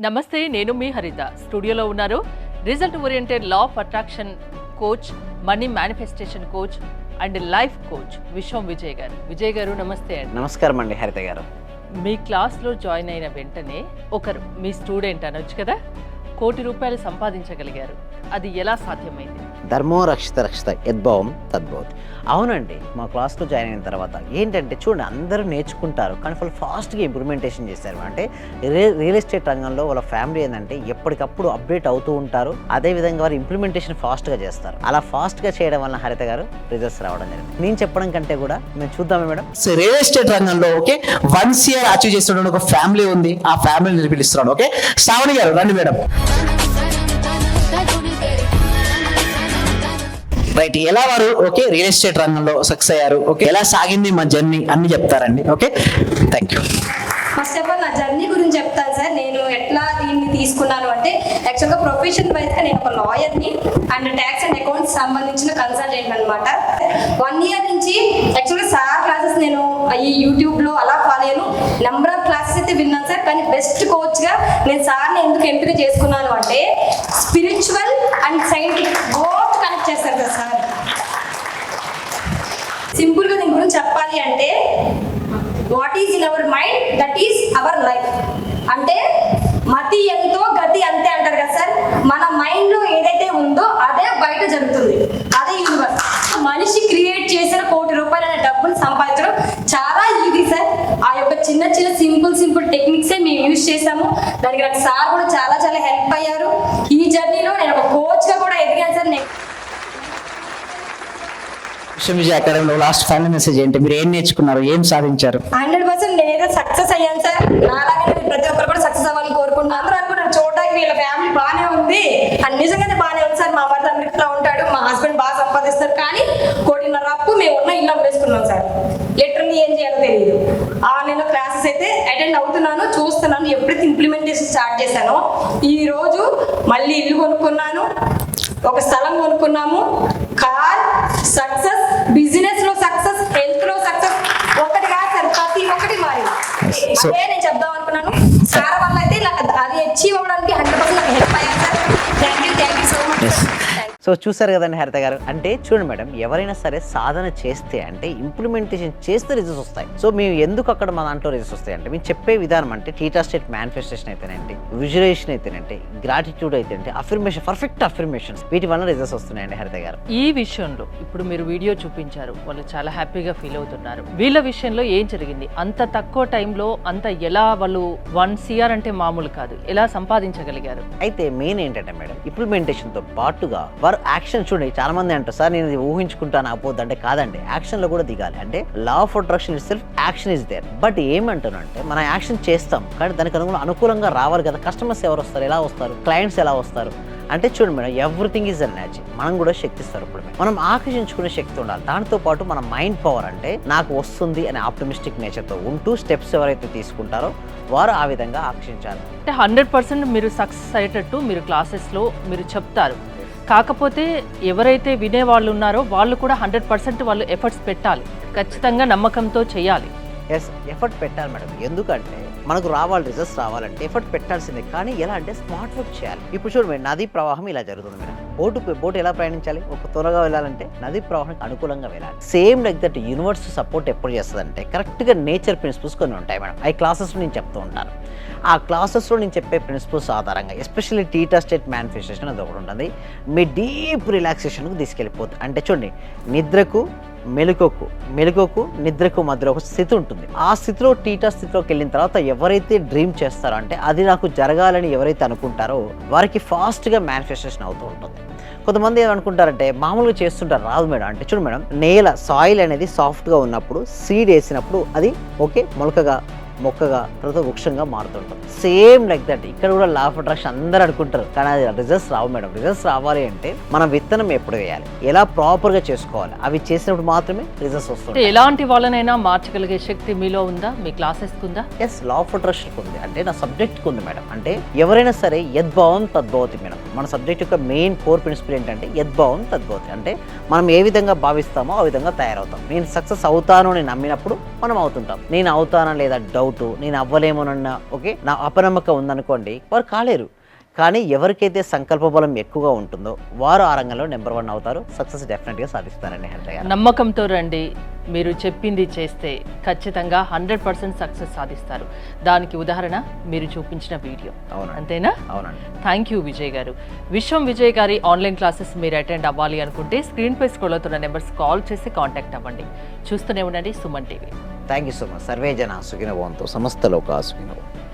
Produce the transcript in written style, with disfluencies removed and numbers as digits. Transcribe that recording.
నమస్తే, నేను మీ హరిత. స్టూడియోలో ఉన్నారు result oriented law of attraction coach, money manifestation coach and life coach విశ్వం విజయ్ గారు. విజయ్ గారు నమస్తే అండి. నమస్కారం అండి హరిత గారు. మీ క్లాస్లో జాయిన్ అయిన వెంటనే ఒకరు మీ స్టూడెంట్ అనొచ్చు కదా, ₹1 కోటి సంపాదించగలిగారు. అది ఎలా సాధ్యమైంది? ధర్మో రక్షిత రక్షిత యద్భావం తద్భవతి. అవునండి, మా క్లాస్లో జాయిన్ అయిన తర్వాత ఏంటంటే చూడండి, అందరూ నేర్చుకుంటారు కానీ వాళ్ళు ఫాస్ట్గా ఇంప్లిమెంటేషన్ చేస్తారు. అంటే రియల్ ఎస్టేట్ రంగంలో వాళ్ళ ఫ్యామిలీ ఏంటంటే ఎప్పటికప్పుడు అప్డేట్ అవుతూ ఉంటారు. అదేవిధంగా వారు ఇంప్లిమెంటేషన్ ఫాస్ట్గా చేస్తారు. అలా ఫాస్ట్గా చేయడం వల్ల హరిత గారు రిజల్ట్స్ రావడం జరిగింది. నేను చెప్పడం కంటే కూడా మేము చూద్దామే మేడం. సో రియల్ ఎస్టేట్ రంగంలో ఓకే 1 year అచీవ్ చేస్తున్న ఒక ఫ్యామిలీ ఉంది. ఆ ఫ్యామిలీని పిలుస్తున్నాను. ఓకే, శ్రావణి గారు రండి మేడం. రైట్, ఎలా వారు ఓకే రియల్ ఎస్టేట్ రంగంలో సక్సెస్ అయ్యారు, ఓకే ఎలా సాగింది మా జర్నీ అన్ని చెప్తారండి. Okay, thank you. First of all నా జర్నీ గురించి చెప్తాను సార్. నేను ఎట్లా దీన్ని తీసుకున్నాను అంటే, యాక్చువల్గా ప్రొఫెషన్ వైజ్గా నేను ఒక లాయర్ని అండ్ ట్యాక్స్ అండ్ అకౌంట్స్ సంబంధించిన కన్సల్టెంట్ అనమాట. 1 year నుంచి యాక్చువల్గా సార్ క్లాసెస్ నేను ఈ యూట్యూబ్లో అలా ఫాలో అయ్యాను. నెంబర్ ఆఫ్ క్లాసెస్ అయితే విన్నాను సార్. కానీ బెస్ట్ కోచ్గా నేను సార్ని ఎందుకు ఎంపిక చేసుకున్నాను అంటే, spiritual and scientific both connect చేస్తారు కదా సార్. సింపుల్గా దీని గురించి చెప్పాలి అంటే, what is in our mind that is our life. అంటే మతి ఎంతో గతి అంతే అంటారు కదా సార్. మన మైండ్లో ఏదైతే ఉందో అదే బయట జరుగుతుంది, అదే యూనివర్స్. మనిషి క్రియేట్ చేసిన ₹1 కోటి అనే డబ్బును సంపాదించడం చాలా ఈజీ సార్. ఆ యొక్క చిన్న చిన్న సింపుల్ టెక్నిక్సే మేము యూజ్ చేసాము. దానికి నాకు సార్ కూడా చాలా హెల్ప్ అయ్యారు. ఈ జర్నీలో నేను ఒక కోచ్గా కూడా ఎదిగాను సార్. విశ్వం విజయ్ అకాడమీలో లాస్ట్ ఫైనల్ మెసేజ్ ఏంటి? మీరు ఏం నేర్చుకున్నారు, ఏం సాధించారు? 100% నేనేదో సక్సెస్ అయ్యాను సార్. నాలాగే ప్రతి ఒక్కరు కూడా సక్సెస్ అవ్వాలని కోరుకుంటున్నాను. అందరూ అనుకుంటారు చూడడానికి వీళ్ళ ఫ్యామిలీ బాగానే ఉంది అని. నిజంగానే బాగానే ఉంది సార్. మా భర్త అమెరికాలో ఉంటాడు, మా హస్బెండ్ బాగా సంపాదిస్తారు. కానీ ₹1.5 అప్పు మేము ఉన్న ఇల్లు అమ్మేసుకున్నాం సార్. లిటరల్లీ ఏం చేయాలో తెలియదు. నేను క్లాసెస్ అయితే అటెండ్ అవుతున్నాను, చూస్తున్నాను. ఎప్పుడైతే ఇంప్లిమెంటేషన్ స్టార్ట్ చేశానో, ఈ రోజు మళ్ళీ ఇల్లు కొనుక్కున్నాను, ఒక స్థలం కొనుక్కున్నాము, కార్ సక్సెస్, బిజినెస్ లో సక్సెస్, హెల్త్ లో సక్సెస్. ఒకటి కాదు సార్, ప్రతి ఒక్కటి మారింది. అదే నేను చెప్దాం అనుకున్నాను. సార్ వల్ల అయితే నాకు అది అచీవ్ అవ్వడానికి 100% నాకు హెల్ప్ అయ్యాను sir. Thank you so much. So చూసారు కదండి హరిత గారు. అంటే చూడండి మేడం, ఎవరైనా సరే సాధన చేస్తే అంటే ఇంప్లిమెంటేషన్ చేస్తే రిజల్ట్స్ వస్తాయి. సో మేము ఎందుకు అక్కడ మా దాంట్లో రిజల్ట్స్ వస్తాయి అంటే, మేము చెప్పే విధానం అంటే టీటా స్టేట్ మేనిఫెస్టేషన్ అయితేనండి, విజువలైజేషన్ అయితేనంటే, గ్రాటిట్యూడ్ అయితేనంటే, అఫర్మేషన్, పర్ఫెక్ట్ అఫర్మేషన్స్, వీటి వల్ల రిజల్ట్స్ వస్తున్నాయండి హరిత గారు. ఈ విషయంలో ఇప్పుడు మీరు వీడియో చూపించారు, వాళ్ళు చాలా హ్యాపీగా ఫీల్ అవుతున్నారు. వీళ్ళ విషయంలో ఏం జరిగింది? అంత తక్కువ టైంలో అంత ఎలా వాళ్ళు 1 CR అంటే మామూలు కాదు, ఎలా సంపాదించగలిగారు? అయితే మెయిన్ ఏంటంటే మేడం, ఇంప్లిమెంటేషన్ తో పాటుగా వారు యాక్షన్. చూడండి, చాలా మంది అంటారు సార్ నేను ఇది ఊహించుకుంటాను అపోద్దు అంటే, కాదండి, యాక్షన్ లో కూడా దిగాలి. అంటే law of attraction itself action is there. But ఏమంటానంటే, మనం యాక్షన్ చేస్తాం కానీ దానికి అనుకూలంగా రావాలి కదా. కస్టమర్స్ ఎవరు వస్తారు, ఎలా వస్తారు, క్లయింట్స్ ఎలా వస్తారు అంటే చూడండి madam, everything is a magic. మనం కూడా శక్తి స్వరూపుడమే. మనం ఆకర్షించుకునే శక్తి ఉండాలి. దాంతో పాటు మన మైండ్ పవర్, అంటే నాకు వస్తుంది అనే ఆప్టమిస్టిక్ నేచర్తో ఉంటూ స్టెప్స్ ఎవరైతే తీసుకుంటారో వారు ఆ విధంగా ఆకర్షించాలి. అంటే 100% మీరు సక్సెస్ అయ్యేటట్టు మీరు క్లాసెస్లో మీరు చెప్తారు. కాకపోతే ఎవరైతే వినేవాళ్ళు ఉన్నారో వాళ్ళు కూడా 100% వాళ్ళు ఎఫర్ట్స్ పెట్టాలి, ఖచ్చితంగా నమ్మకంతో చేయాలి. ఎస్, ఎఫర్ట్ పెట్టాలి మేడం. ఎందుకంటే మనకు రావాలి, రిజల్ట్స్ రావాలంటే ఎఫర్ట్ పెట్టాల్సిందే. కానీ ఎలా అంటే స్మార్ట్ వర్క్ చేయాలి. ఇప్పుడు చూడండి, నదీ ప్రవాహం ఇలా జరుగుతుంది మేడం. బోటు ఎలా ప్రయాణించాలి? ఒక త్వరగా వెళ్ళాలంటే నదీ ప్రవాహానికి అనుకూలంగా వెళ్ళాలి. Same like that universe support ఎప్పుడు చేస్తుంది అంటే, కరెక్ట్గా నేచర్ ప్రిన్సిపల్స్ కొన్ని ఉంటాయి మేడం. ఆ క్లాసెస్లో నేను చెప్తూ ఉంటాను. ఆ క్లాసెస్లో నేను చెప్పే ప్రిన్సిపల్స్ ఆధారంగా, ఎస్పెషల్లీ టీటా స్టేట్ మేనిఫెస్టేషన్ అది ఒకటి ఉంటుంది. మీ డీప్ రిలాక్సేషన్కు తీసుకెళ్ళిపోతుంది. అంటే చూడండి, నిద్రకు మెలుకోకు నిద్రకు మధ్యలో ఒక స్థితి ఉంటుంది. ఆ స్థితిలో, టీటా స్థితిలోకి వెళ్ళిన తర్వాత ఎవరైతే డ్రీమ్ చేస్తారో, అంటే అది నాకు జరగాలని ఎవరైతే అనుకుంటారో వారికి ఫాస్ట్గా మేనిఫెస్టేషన్ అవుతూ ఉంటుంది. కొంతమంది ఏమనుకుంటారంటే మామూలుగా చేస్తుంటారు, రాదు మేడం. అంటే చూడు మేడం, నేల సాయిల్ అనేది సాఫ్ట్గా ఉన్నప్పుడు, సీడ్ వేసినప్పుడు అది ఓకే మొక్కగా తర్వాత వృక్షంగా మారుతుంటుంది. సేమ్ లైక్ దట్ ఇక్కడ కూడా లా ఆఫ్ అట్రాక్షన్ అందరూ అనుకుంటారు, కానీ అది రిజల్ట్స్ రావు మేడం. రిజల్ట్స్ రావాలి అంటే మనం విత్తనం ఎప్పుడు వేయాలి, ఎలా ప్రాపర్గా చేసుకోవాలి, అవి చేసినప్పుడు మాత్రమే రిజల్ట్స్ వస్తుంది. ఎలాంటి వాళ్ళనైనా మార్చగలిగే శక్తి మీలో ఉందా? మీ క్లాసెస్కి ఉందా? ఎస్, లా ఆఫ్ అట్రాక్షన్ ఉంది. అంటే నా సబ్జెక్ట్కి ఉంది మేడం. అంటే ఎవరైనా సరే యద్భావం తద్భవతి మేడం. మన సబ్జెక్ట్ యొక్క మెయిన్ కోర్ ప్రిన్సిపల్ ఏంటంటే యద్భావం తద్భవతి. అంటే మనం ఏ విధంగా భావిస్తామో ఆ విధంగా తయారవుతాం. నేను సక్సెస్ అవుతాను అని నమ్మినప్పుడు మనం అవుతుంటాం. నేను అవుతానా లేదా డౌట్, నేను అవ్వలేమోనన్న నా అపనమ్మకం ఉందనుకోండి, వారు కాలేరు. కానీ ఎవరికైతే సంకల్ప బలం ఎక్కువగా ఉంటుందో వారు ఆ రంగంలో నెంబర్ 1 అవుతారు. సక్సెస్ డెఫినెట్గా సాధిస్తారండి. నమ్మకంతో రండి, మీరు చెప్పింది చేస్తే ఖచ్చితంగా 100% సక్సెస్ సాధిస్తారు. దానికి ఉదాహరణ మీరు చూపించిన వీడియో. అవును, అంతేనా? అవునండి. థ్యాంక్ యూ విజయ్ గారు. విశ్వం విజయ్ గారి ఆన్లైన్ క్లాసెస్ మీరు అటెండ్ అవ్వాలి అనుకుంటే స్క్రీన్ పై స్క్రోల్ అవుతున్న నెంబర్స్ కాల్ చేసి కాంటాక్ట్ అవ్వండి. చూస్తూనే ఉండండి Suman TV. Thank you so much. Survey జన సుఖినో భవంతు, సమస్త లోకా సుఖినో భవంతు.